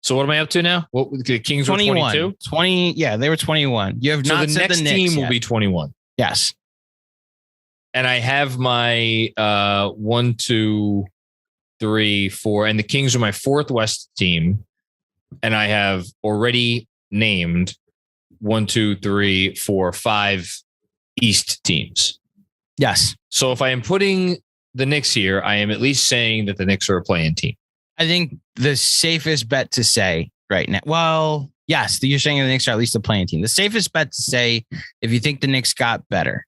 So what am I up to now? What the Kings were 22? 20. Yeah, they were 21. You have not the said next the Knicks team yet. will be 21. Yes. And I have my 1, 2, 3, 4, and the Kings are my fourth West team. And I have already named 1, 2, 3, 4, 5 East teams. Yes. So if I am putting the Knicks here, I am at least saying that the Knicks are a play-in team. I think the safest bet to say right now, well, yes, you're saying the Knicks are at least a playing team. The safest bet to say, if you think the Knicks got better,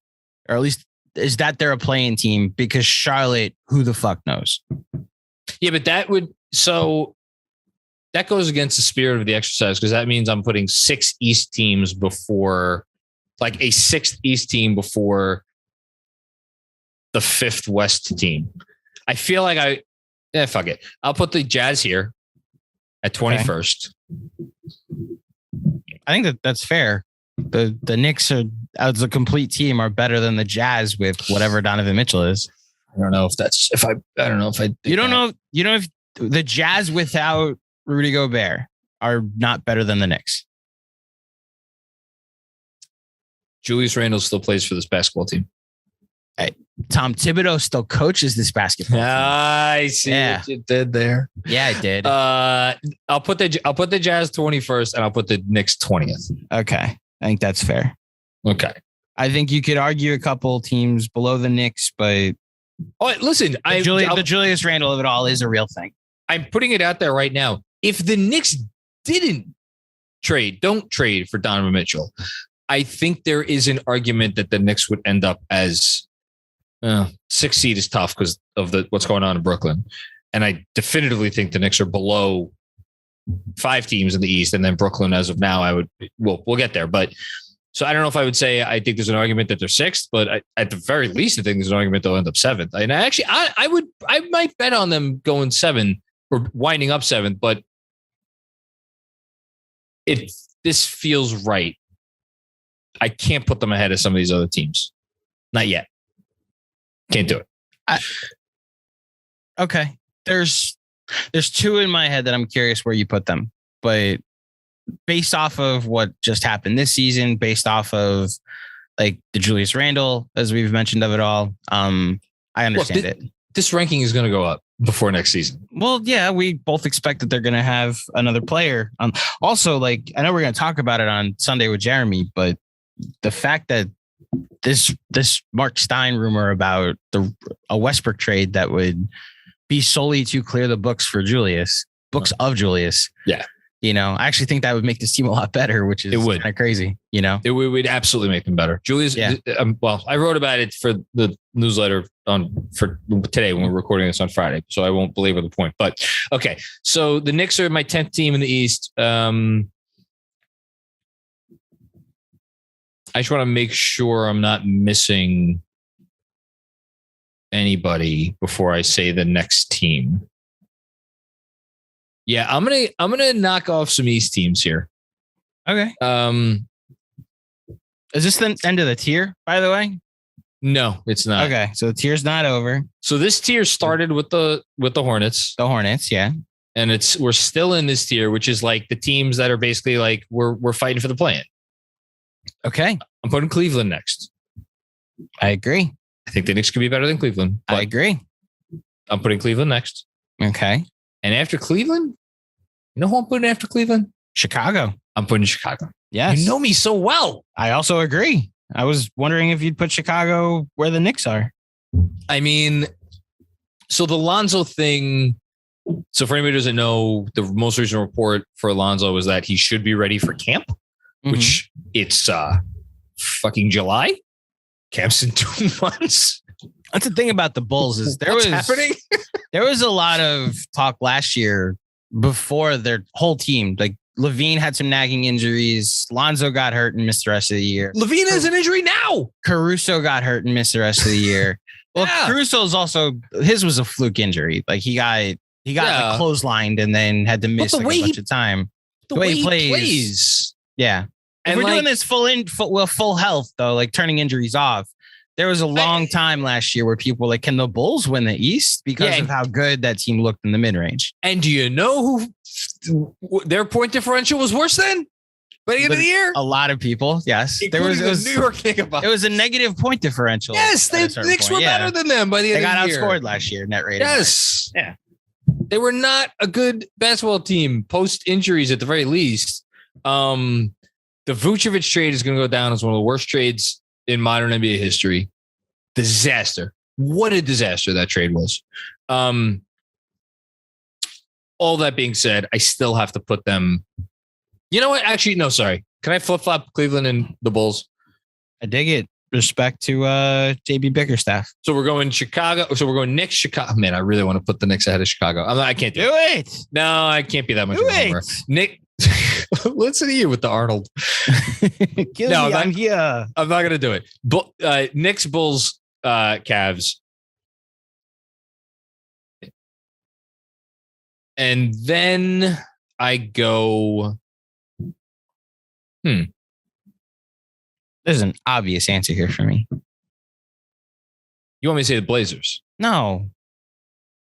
or at least is that they're a playing team, because Charlotte, who the fuck knows? Yeah, but that goes against the spirit of the exercise, because that means I'm putting 6 East teams before, like a 6th East team before the 5th West team. I feel like fuck it. I'll put the Jazz here at 21st. I think that's fair. The Knicks are, as a complete team, are better than the Jazz with whatever Donovan Mitchell is. I don't know if the Jazz without Rudy Gobert are not better than the Knicks. Julius Randle still plays for this basketball team. Tom Thibodeau still coaches this basketball team. I see what you did there. Yeah, I did. I'll put the Jazz 21st and I'll put the Knicks 20th. Okay. I think that's fair. Okay. I think you could argue a couple teams below the Knicks, but listen, the Julius Randle of it all is a real thing. I'm putting it out there right now. If the Knicks don't trade for Donovan Mitchell, I think there is an argument that the Knicks would end up as 6th seed is tough because of what's going on in Brooklyn. And I definitively think the Knicks are below 5 teams in the East. And then Brooklyn, as of now, we'll get there. But so I don't know if I would say I think there's an argument that they're 6th, but at the very least, I think there's an argument they'll end up 7th. And I might bet on them going 7 or winding up 7th, but this feels right. I can't put them ahead of some of these other teams. Not yet. Can't do it. Okay. There's 2 in my head that I'm curious where you put them, but based off of what just happened this season, based off of like the Julius Randle, as we've mentioned of it all, I understand it. This ranking is going to go up before next season. Well, yeah, we both expect that they're going to have another player. Also, like, I know we're going to talk about it on Sunday with Jeremy, but the fact that this Mark Stein rumor about a Westbrook trade that would be solely to clear the books of Julius. Yeah. I actually think that would make this team a lot better, which is kind of crazy. It would absolutely make them better. Julius. Yeah. Well, I wrote about it for the newsletter for today when we're recording this on Friday, so I won't belabor the point. But okay, so the Knicks are my 10th team in the East. I just want to make sure I'm not missing anybody before I say the next team. Yeah, I'm gonna knock off some East teams here. Okay. Is this the end of the tier, by the way? No, it's not. Okay, so the tier's not over. So this tier started with the Hornets. The Hornets, yeah. And we're still in this tier, which is like the teams that are basically like we're fighting for the play-in. Okay. I'm putting Cleveland next. I agree. I think the Knicks could be better than Cleveland. I agree. I'm putting Cleveland next. Okay. And after Cleveland, you know who I'm putting after Cleveland? Chicago. I'm putting Chicago. Yes. You know me so well. I also agree. I was wondering if you'd put Chicago where the Knicks are. I mean, so the Lonzo thing. So for anybody who doesn't know, the most recent report for Lonzo was that he should be ready for camp, which it's fucking July. Camp's in 2 months. That's the thing about the Bulls is what's happening? There was a lot of talk last year before their whole team. Like Levine had some nagging injuries. Lonzo got hurt and missed the rest of the year. Levine has an injury now. Caruso got hurt and missed the rest of the year. Well, yeah. Caruso's also, his was a fluke injury. Like he got like clotheslined and then had to miss a bunch of time. The way he plays. Yeah. And we're doing this full health though, like turning injuries off. There was a long time last year where people were like, can the Bulls win the East because of how good that team looked in the mid-range? And do you know who their point differential was worse than by the end of the year? A lot of people, yes. It was New York Knicks. It was a negative point differential. Yes, the Knicks were better than them by the end of the year. They got outscored last year, net rating. Yes. Yeah. They were not a good basketball team post injuries at the very least. The Vucevic trade is going to go down as one of the worst trades in modern NBA history. Disaster. What a disaster that trade was. All that being said, I still have to put them. You know what? Actually, no, sorry. Can I flip-flop Cleveland and the Bulls? I dig it. Respect to JB Bickerstaff. So we're going Chicago. So we're going Knicks, Chicago. Man, I really want to put the Knicks ahead of Chicago. I can't do it. No, I can't be that much of a homer. Nick, listen to you with the Arnold. I'm here. I'm not going to do it. But Knicks, Bulls, Cavs. And then I go. There's an obvious answer here for me. You want me to say the Blazers? No.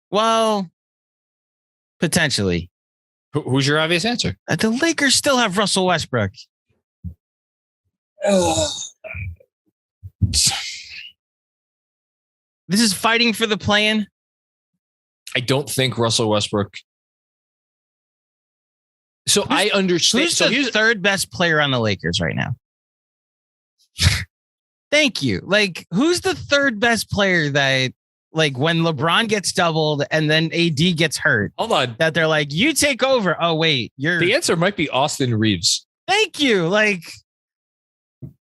Well, potentially. Who's your obvious answer? The Lakers still have Russell Westbrook. This is fighting for the play-in. I don't think Russell Westbrook. So I understand. Who's the third best player on the Lakers right now? Thank you. Like, who's the third best player that, like, when LeBron gets doubled and then AD gets hurt? Hold on. That they're like, you take over. Oh, wait. The answer might be Austin Reeves. Thank you. Like,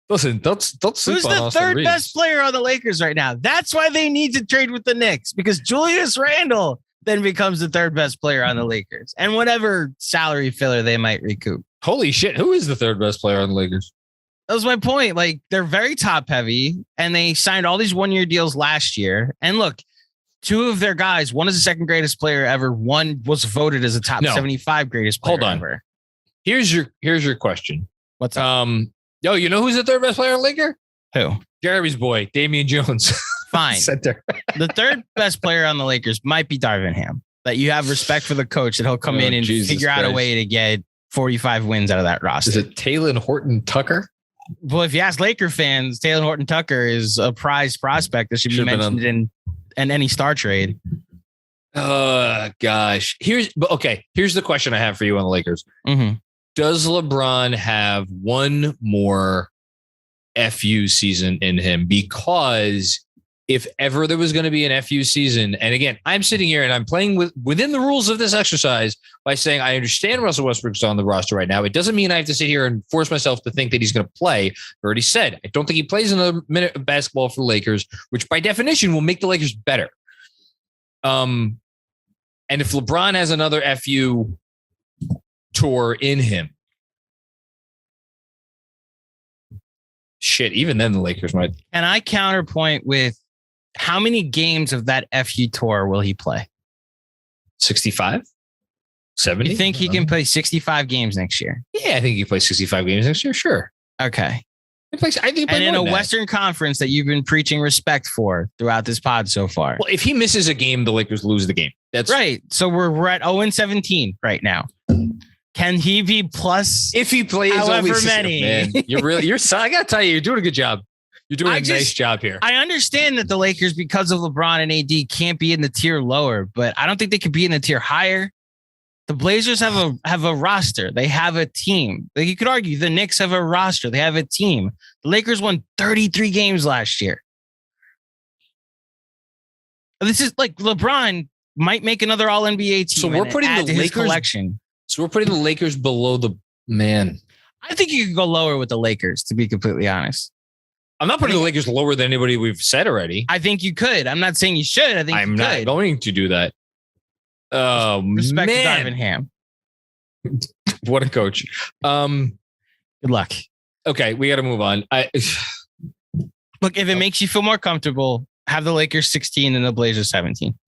listen, don't sleep who's on the Austin third Reeves. best player on the Lakers right now? That's why they need to trade with the Knicks, because Julius Randle then becomes the third best player on the Lakers and whatever salary filler they might recoup. Holy shit. Who is the third best player on the Lakers? That was my point. Like, they're very top heavy and they signed all these 1-year deals last year. And look, two of their guys, one is the second greatest player ever. One was voted as a top 75 greatest player ever. Here's your question. What's up? You know who's the third best player on the Lakers? Who? Jeremy's boy, Damian Jones. Fine. Center. The third best player on the Lakers might be Darvin Ham. That you have respect for the coach, that he'll come in and figure out a way to get 45 wins out of that roster. Is it Taylor Horton Tucker? Well, if you ask Laker fans, Taylor Horton Tucker is a prized prospect that should be mentioned in any star trade. Gosh. Here's the question I have for you on the Lakers. Mm-hmm. Does LeBron have one more FU season in him? Because if ever there was going to be an FU season, and again, I'm sitting here and I'm playing within the rules of this exercise by saying I understand Russell Westbrook's on the roster right now. It doesn't mean I have to sit here and force myself to think that he's going to play. I already said I don't think he plays another minute of basketball for the Lakers, which by definition will make the Lakers better. And if LeBron has another FU tour in him, shit, even then the Lakers might. And I counterpoint with, how many games of that FU tour will he play? 65? 70? You think he can play 65 games next year? Yeah, I think he can play 65 games next year. Sure. Okay. I think he and in a Western Conference that you've been preaching respect for throughout this pod so far. Well, if he misses a game, the Lakers lose the game. That's right. So we're at 0-17 right now. Can he be plus? If he plays however many, man, I gotta tell you, you're doing a good job. You're doing a nice job here. I understand that the Lakers, because of LeBron and AD, can't be in the tier lower, but I don't think they could be in the tier higher. The Blazers have a roster. They have a team. Like, you could argue the Knicks have a roster. They have a team. The Lakers won 33 games last year. This is like LeBron might make another All-NBA team. So we're putting the Lakers collection. So we're putting the Lakers below the man. I think you could go lower with the Lakers, to be completely honest. I'm not putting the Lakers lower than anybody we've said already. I think you could. I'm not saying you should. I think I'm not going to do that. Oh, respect man. to Darvin Ham. What a coach. Good luck. Okay, we got to move on. Look, if it makes you feel more comfortable, have the Lakers 16 and the Blazers 17.